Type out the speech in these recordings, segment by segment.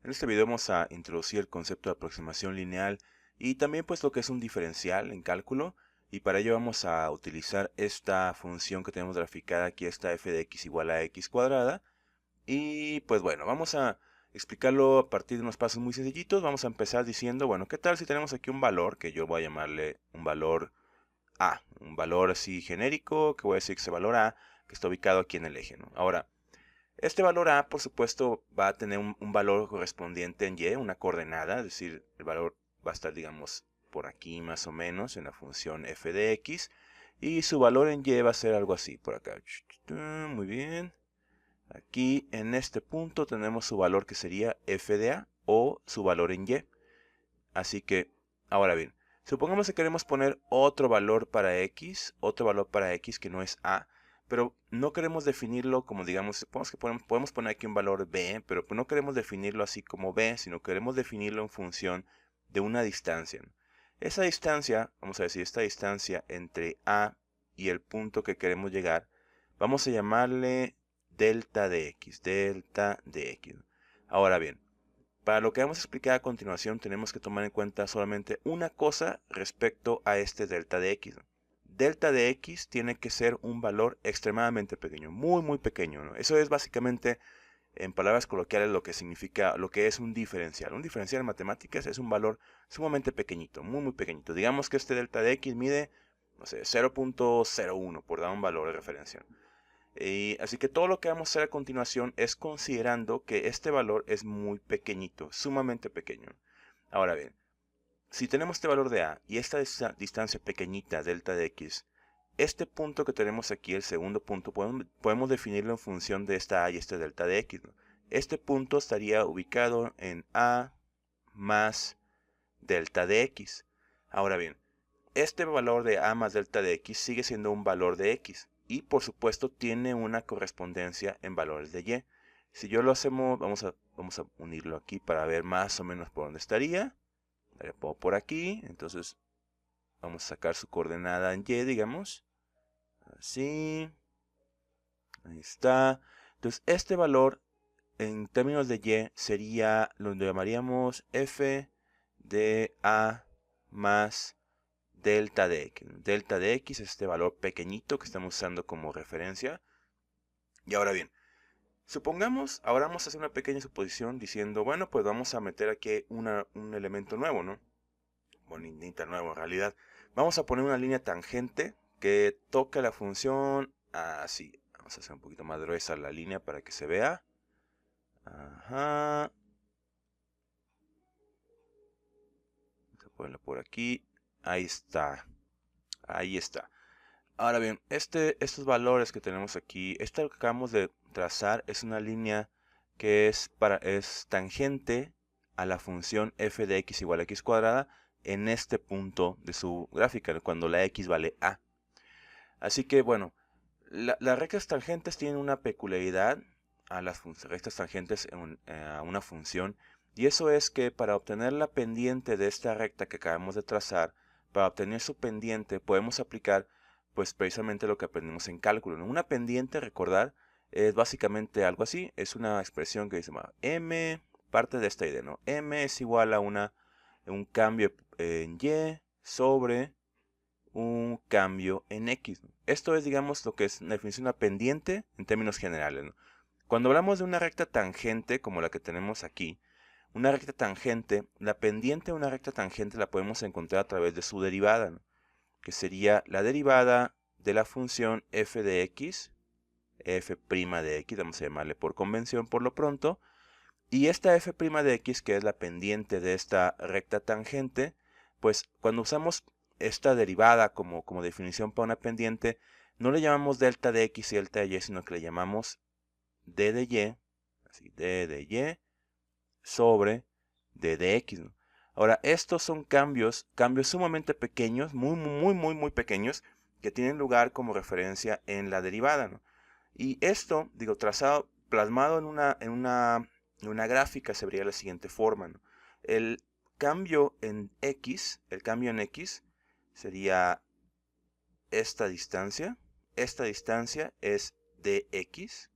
En este video vamos a introducir el concepto de aproximación lineal y también pues lo que es un diferencial en cálculo, y para ello vamos a utilizar esta función que tenemos graficada aquí, esta f de x igual a x cuadrada. Y pues bueno, vamos a explicarlo a partir de unos pasos muy sencillitos. Vamos a empezar diciendo, bueno, ¿qué tal si tenemos aquí un valor que yo voy a llamarle un valor a? Un valor así genérico, que voy a decir que ese valor a, que está ubicado aquí en el eje, ¿no? Ahora, este valor a, por supuesto, va a tener un valor correspondiente en y, una coordenada, es decir, el valor va a estar, digamos, por aquí más o menos en la función f de x, y su valor en y va a ser algo así, por acá. Muy bien. Aquí en este punto tenemos su valor que sería f de a o su valor en y. Así que, ahora bien, supongamos que queremos poner otro valor para x que no es a, pero no queremos definirlo como, digamos, supongamos que podemos poner aquí un valor b, pero no queremos definirlo así como b, sino queremos definirlo en función de una distancia, ¿no? Esa distancia, vamos a decir, esta distancia entre a y el punto que queremos llegar, vamos a llamarle delta de x, ¿no? Ahora bien, para lo que vamos a explicar a continuación, tenemos que tomar en cuenta solamente una cosa respecto a este delta de x, ¿no? Delta de x tiene que ser un valor extremadamente pequeño, muy pequeño, ¿no? Eso es básicamente, en palabras coloquiales, lo que significa, lo que es un diferencial. Un diferencial en matemáticas es un valor sumamente pequeñito, muy pequeñito. Digamos que este delta de x mide, no sé, 0.01, por dar un valor de referencia. Así que todo lo que vamos a hacer a continuación es considerando que este valor es muy pequeñito, sumamente pequeño. Ahora bien, si tenemos este valor de a y esta distancia pequeñita, delta de x, este punto que tenemos aquí, el segundo punto, podemos definirlo en función de esta a y este delta de x, ¿no? Este punto estaría ubicado en a más delta de x. Ahora bien, este valor de a más delta de x sigue siendo un valor de x y por supuesto tiene una correspondencia en valores de y. Si yo lo hacemos, vamos a unirlo aquí para ver más o menos por dónde estaría. Le pongo por aquí, entonces vamos a sacar su coordenada en y, digamos. Así, ahí está. Entonces este valor en términos de y sería, lo llamaríamos f de a más delta de x. Delta de x es este valor pequeñito que estamos usando como referencia. Y ahora bien, supongamos, ahora vamos a hacer una pequeña suposición diciendo, bueno, pues vamos a meter aquí un elemento nuevo, ¿no? Bueno, ni tan nuevo en realidad. Vamos a poner una línea tangente que toca la función así. Vamos a hacer un poquito más gruesa la línea para que se vea. Ajá. Vamos a ponerla por aquí. Ahí está. Ahí está. Ahora bien, estos valores que tenemos aquí, esta que acabamos de trazar es una línea que es tangente a la función f de x igual a x cuadrada en este punto de su gráfica, cuando la x vale a. Así que bueno, las rectas tangentes tienen una peculiaridad a las rectas tangentes a una función, y eso es que para obtener la pendiente de esta recta que acabamos de trazar, para obtener su pendiente podemos aplicar pues precisamente lo que aprendimos en cálculo, ¿no? Una pendiente, recordar, es básicamente algo así, es una expresión que dice, m, parte de esta idea, ¿no? M es igual a un cambio en y sobre un cambio en x, ¿no? Esto es, digamos, lo que es la definición de una pendiente en términos generales, ¿no? Cuando hablamos de una recta tangente, como la que tenemos aquí, una recta tangente, la pendiente de una recta tangente la podemos encontrar a través de su derivada, ¿no? Que sería la derivada de la función f de x, f' de x, vamos a llamarle por convención por lo pronto, y esta f' de x, que es la pendiente de esta recta tangente, pues cuando usamos esta derivada como definición para una pendiente, no le llamamos delta de x y delta de y, sino que le llamamos d de y, así, d de y sobre d de x, ¿no? Ahora, estos son cambios sumamente pequeños, muy pequeños, que tienen lugar como referencia en la derivada, ¿no? Y esto, digo, trazado, plasmado en una gráfica, se vería de la siguiente forma, ¿no? El cambio en x sería esta distancia. Esta distancia es dx.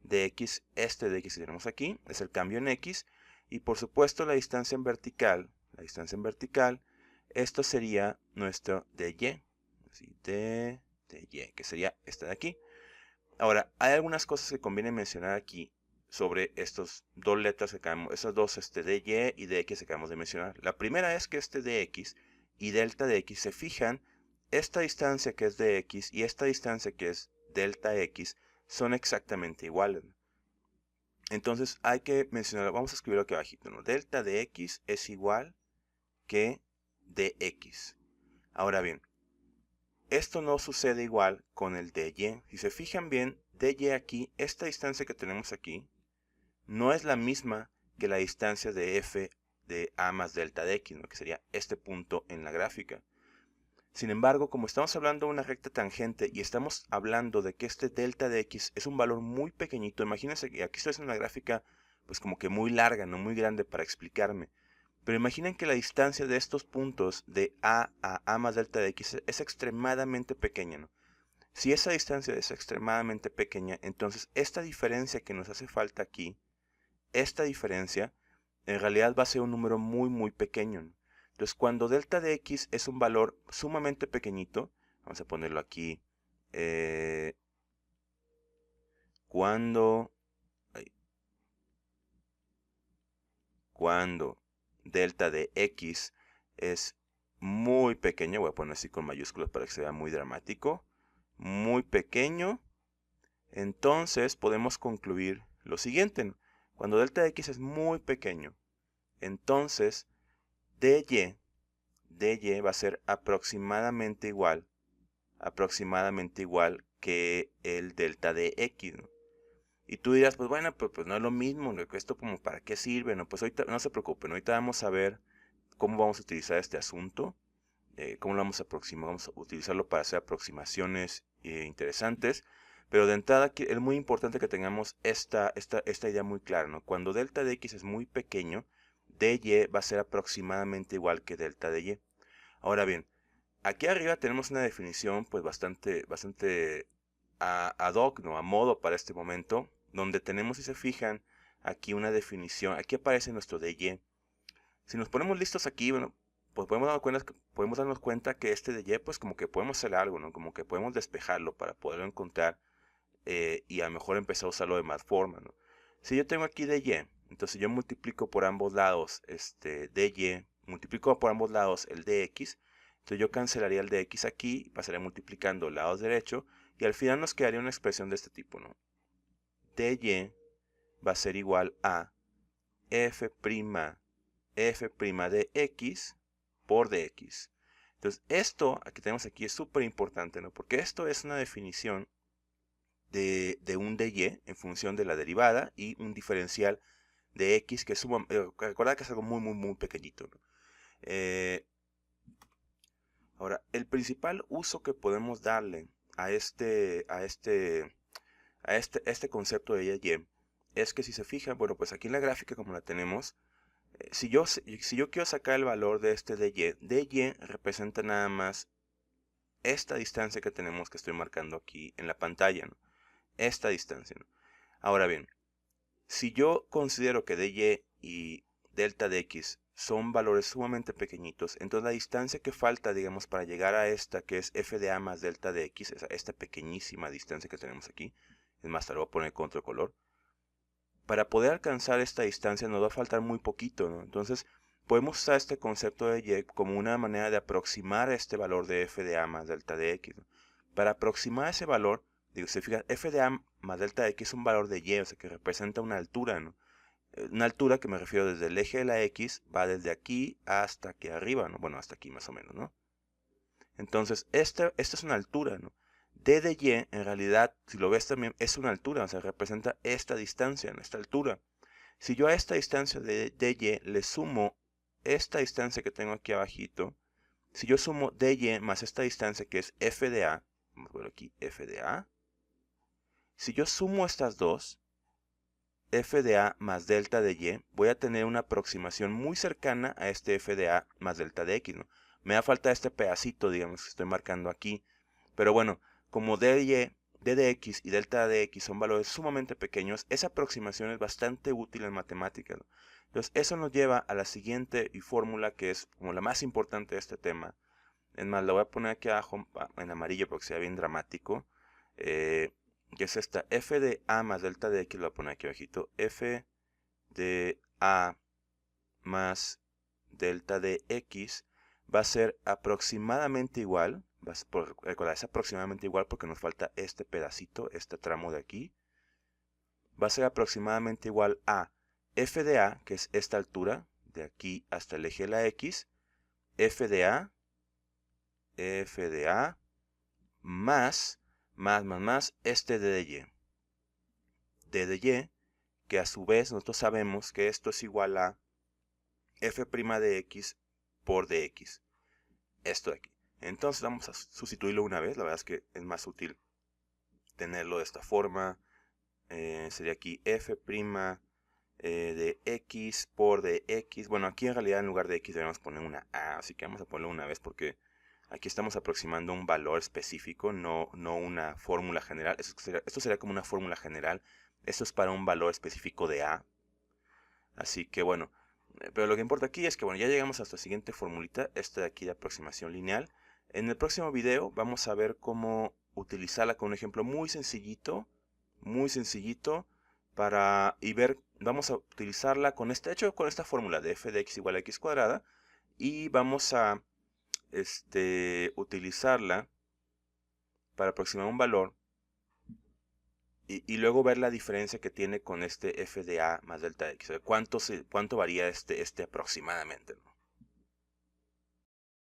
Dx, este dx que tenemos aquí, es el cambio en x. Y por supuesto la distancia en vertical, esto sería nuestro dy, así, dy, que sería esta de aquí. Ahora, hay algunas cosas que conviene mencionar aquí sobre estos dos letras que acabamos, esas dos dy y dx que acabamos de mencionar. La primera es que este dx y delta dx se fijan, esta distancia que es dx y esta distancia que es delta x son exactamente iguales. Entonces hay que mencionar, vamos a escribirlo aquí abajito, ¿no? Delta dx es igual que dx. Ahora bien, esto no sucede igual con el dy. Si se fijan bien, dy aquí, esta distancia que tenemos aquí, no es la misma que la distancia de f de a más delta de x, ¿no? Que sería este punto en la gráfica. Sin embargo, como estamos hablando de una recta tangente y estamos hablando de que este delta de x es un valor muy pequeñito, imagínense que aquí estoy haciendo una gráfica pues como que muy larga, no muy grande para explicarme. Pero imaginen que la distancia de estos puntos de a más delta de x es extremadamente pequeña, ¿no? Si esa distancia es extremadamente pequeña, entonces esta diferencia que nos hace falta aquí, esta diferencia, en realidad va a ser un número muy pequeño, ¿no? Entonces cuando delta de x es un valor sumamente pequeñito, vamos a ponerlo aquí, cuando delta de x es muy pequeño, voy a poner así con mayúsculas para que se vea muy dramático, muy pequeño, entonces podemos concluir lo siguiente, ¿no? Cuando delta de x es muy pequeño, entonces dy va a ser aproximadamente igual que el delta de x, ¿no? Y tú dirás, pues bueno, pues no es lo mismo, ¿no? Esto como para qué sirve, ¿no? Pues ahorita no se preocupen, ahorita vamos a ver cómo vamos a utilizar este asunto, cómo lo vamos a aproximar, vamos a utilizarlo para hacer aproximaciones interesantes, pero de entrada es muy importante que tengamos esta idea muy clara, ¿no? Cuando delta de x es muy pequeño, dy va a ser aproximadamente igual que delta de y. Ahora bien, aquí arriba tenemos una definición pues bastante ad hoc, ¿no? A modo para este momento, donde tenemos, si se fijan, aquí una definición, aquí aparece nuestro dy. Si nos ponemos listos aquí, bueno, pues podemos darnos cuenta que este dy, pues como que podemos hacer algo, ¿no? Como que podemos despejarlo para poderlo encontrar y a lo mejor empezar a usarlo de más forma, ¿no? Si yo tengo aquí dy, entonces yo multiplico por ambos lados dy, multiplico por ambos lados el dx, entonces yo cancelaría el dx aquí y pasaría multiplicando lados derecho y al final nos quedaría una expresión de este tipo, ¿no? dy va a ser igual a f' de x por dx. Entonces esto que tenemos aquí es súper importante, ¿no? Porque esto es una definición de un dy en función de la derivada y un diferencial de x que es recuerda que es algo muy pequeñito, ¿no? Ahora, el principal uso que podemos darle a este concepto de y es que si se fijan, bueno, pues aquí en la gráfica como la tenemos, si yo quiero sacar el valor de este dy representa nada más esta distancia que tenemos que estoy marcando aquí en la pantalla, ¿no? Esta distancia, ¿no? Ahora bien, si yo considero que dy y delta de x son valores sumamente pequeñitos, entonces la distancia que falta, digamos, para llegar a esta, que es f de a más delta de x, esta pequeñísima distancia que tenemos aquí, es más, te lo voy a poner con otro color, para poder alcanzar esta distancia nos va a faltar muy poquito, ¿no? Entonces, podemos usar este concepto de y como una manera de aproximar este valor de f de a más delta de x, ¿no? Para aproximar ese valor, digo, se fija, f de a más delta de x es un valor de y, o sea, que representa una altura, ¿no? Una altura que me refiero desde el eje de la x, va desde aquí hasta aquí arriba, ¿no? Bueno, hasta aquí más o menos, ¿no? Entonces, esta es una altura, ¿no? D de y, en realidad, si lo ves también, es una altura, o sea, representa esta distancia, ¿no? Esta altura. Si yo a esta distancia de y le sumo esta distancia que tengo aquí abajito, si yo sumo dy más esta distancia que es f de a, vamos a ver aquí, f de a, si yo sumo estas dos, f de a más delta de y, voy a tener una aproximación muy cercana a este f de a más delta de x, ¿no? Me da falta este pedacito, digamos, que estoy marcando aquí. Pero bueno, como dy d de x y delta de x son valores sumamente pequeños, esa aproximación es bastante útil en matemáticas, ¿no? Entonces, eso nos lleva a la siguiente fórmula que es como la más importante de este tema. Es más, la voy a poner aquí abajo en amarillo porque sea bien dramático. Que es esta, f de a más delta de x, lo voy a poner aquí abajito. F de a más delta de x va a ser aproximadamente igual. Recordar, es aproximadamente igual porque nos falta este pedacito, este tramo de aquí. Va a ser aproximadamente igual a f de a, que es esta altura, de aquí hasta el eje de la x, f de a más este d de y. D de y, que a su vez nosotros sabemos que esto es igual a f' de x por dx. Esto de aquí. Entonces vamos a sustituirlo una vez. La verdad es que es más útil tenerlo de esta forma. Sería aquí f' de x por dx. Bueno, aquí en realidad en lugar de x debemos poner una a. Así que vamos a ponerlo una vez porque aquí estamos aproximando un valor específico, no una fórmula general. Esto sería como una fórmula general. Esto es para un valor específico de a. Así que bueno, pero lo que importa aquí es que bueno, ya llegamos a esta siguiente formulita, esta de aquí de aproximación lineal. En el próximo video vamos a ver cómo utilizarla con un ejemplo muy sencillito, vamos a utilizarla con con esta fórmula de f de x igual a x cuadrada, y vamos a utilizarla para aproximar un valor y luego ver la diferencia que tiene con este f de a más delta de x. O sea, cuánto varía este aproximadamente, ¿no?